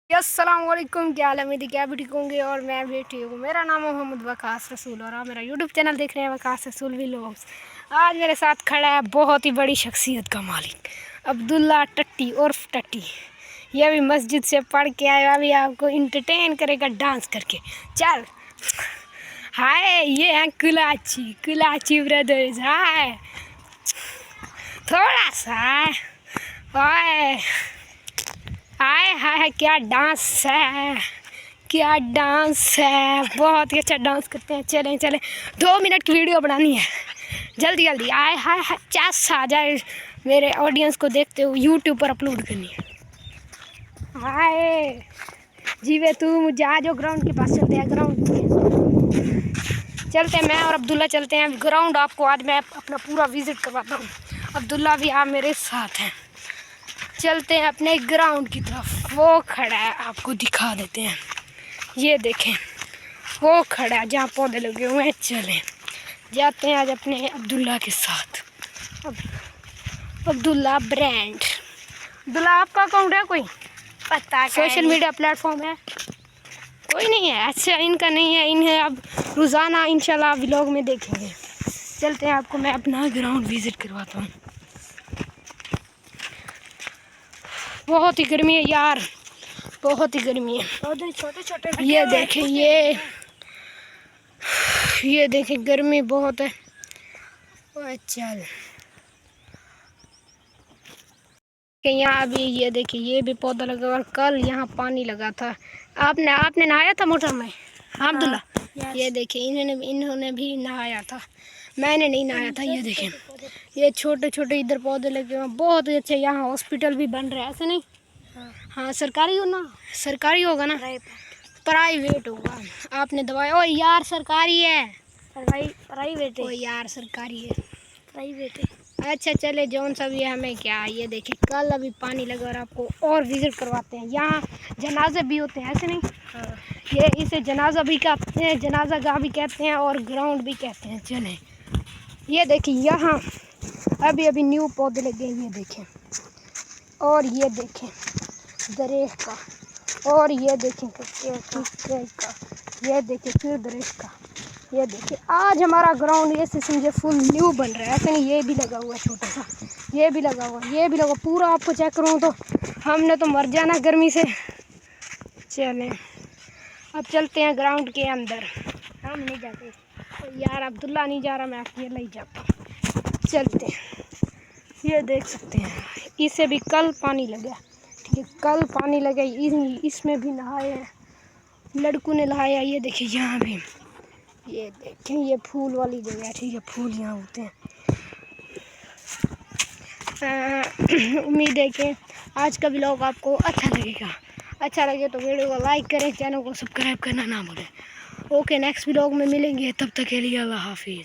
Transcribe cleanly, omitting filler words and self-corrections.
अस्सलाम वालेकुम, क्या हाल है? मेरी क्या भी ठीक होंगे और मैं भी ठीक हूँ। मेरा नाम है मोहम्मद वकास रसूल और आप मेरा यूट्यूब चैनल देख रहे हैं वकास रसूल व्लॉग्स। आज मेरे साथ खड़ा है बहुत ही बड़ी शख्सियत का मालिक अब्दुल्ला टट्टी उर्फ टट्टी। यह भी मस्जिद से पढ़ के आया, अभी आपको इंटरटेन करेगा डांस करके। चल हाय, ये हैं कुलाची ब्रदर्स। हाय, थोड़ा सा हाय हाय हाय, क्या डांस है, क्या डांस है, बहुत ही अच्छा डांस करते हैं। चलें 2 मिनट की वीडियो बनानी है, जल्दी जल्दी आए हाय 50 आ जाए मेरे ऑडियंस को देखते हो, यूट्यूब पर अपलोड करनी है। हाय जीवे तू मुझे आ जाओ, ग्राउंड के पास चलते हैं। ग्राउंड चलते हैं, मैं और अब्दुल्ला चलते हैं ग्राउंड। आपको आज मैं अपना पूरा विजिट करवाता हूँ। अब्दुल्ला भी आप मेरे साथ हैं। चलते हैं अपने ग्राउंड की तरफ। वो खड़ा है, आपको दिखा देते हैं। ये देखें, वो खड़ा है जहाँ पौधे लगे हुए हैं। चलें जाते हैं आज अपने अब्दुल्ला के साथ। अब्दुल्ला ब्रांड। अब्दुल्ला, आपका अकाउंट है कोई? पता सोशल मीडिया प्लेटफॉर्म है? कोई नहीं है। अच्छा, इनका नहीं है। इन्हें अब रोज़ाना इंशाल्लाह व्लॉग में देखेंगे। चलते हैं, आपको मैं अपना ग्राउंड विजिट करवाता हूँ। बहुत ही गर्मी है यार, बहुत ही गर्मी है। छोटे छोटे ये देखें, ये देखें, गर्मी बहुत है। चल यहाँ भी ये देखिए, ये भी पौधा लगा और कल यहाँ पानी लगा था। आपने नहाया था मोटर में? हाँ अब्दुल्ला, ये देखिए, इन्होंने भी नहाया था, मैंने नहीं नहाया था। ये देखें, ये छोटे छोटे इधर पौधे लगे हुए, बहुत ही अच्छे। यहाँ हॉस्पिटल भी बन रहा है, ऐसे नहीं? हाँ सरकारी हो ना? सरकारी होगा ना? प्राइवेट होगा। आपने दवाया? ओ यार सरकारी है। प्राइवेट ओ यार सरकारी है। प्राइवेट है। अच्छा चले, जौन सा भी है, हमें क्या। ये देखिए, कल अभी पानी लगा और आपको और विजिट करवाते हैं। यहाँ जनाजे भी होते हैं, ऐसे नहीं? हाँ। ये इसे जनाजा भी कहते हैं, जनाजा गाह भी कहते हैं और ग्राउंड भी कहते हैं। चलें, ये देखिए, यहाँ अभी अभी न्यू पौधे लगे हैं। ये देखें, और ये देखें दरेख का, और ये देखें का, ये देखें फिर दरेख का। ये देखिए, आज हमारा ग्राउंड ये समझे फुल न्यू बन रहा है, ऐसे नहीं? ये भी लगा हुआ है छोटा सा, ये भी लगा हुआ, ये भी लगा पूरा। आपको चेक करूँ तो हमने तो मर जाना गर्मी से। चलें अब चलते हैं ग्राउंड के अंदर। हम नहीं जाते यार, अब्दुल्ला नहीं जा रहा, मैं अकेला ही जाता हूँ। चलते हैं, ये देख सकते हैं, इसे भी कल पानी लगा। ठीक है, कल पानी लगा, इसमें भी नहाए हैं, लड़कों ने नहाया। ये देखिए, यहाँ भी ये देखें, ये फूल वाली जगह है। ठीक है, फूल यहाँ होते हैं। उम्मीद है कि आज का व्लॉग आपको अच्छा लगेगा। अच्छा लगे तो वीडियो को लाइक करें, चैनल को सब्सक्राइब करना ना भूलें। ओके, नेक्स्ट व्लॉग में मिलेंगे, तब तक के लिए अल्लाह हाफिज़।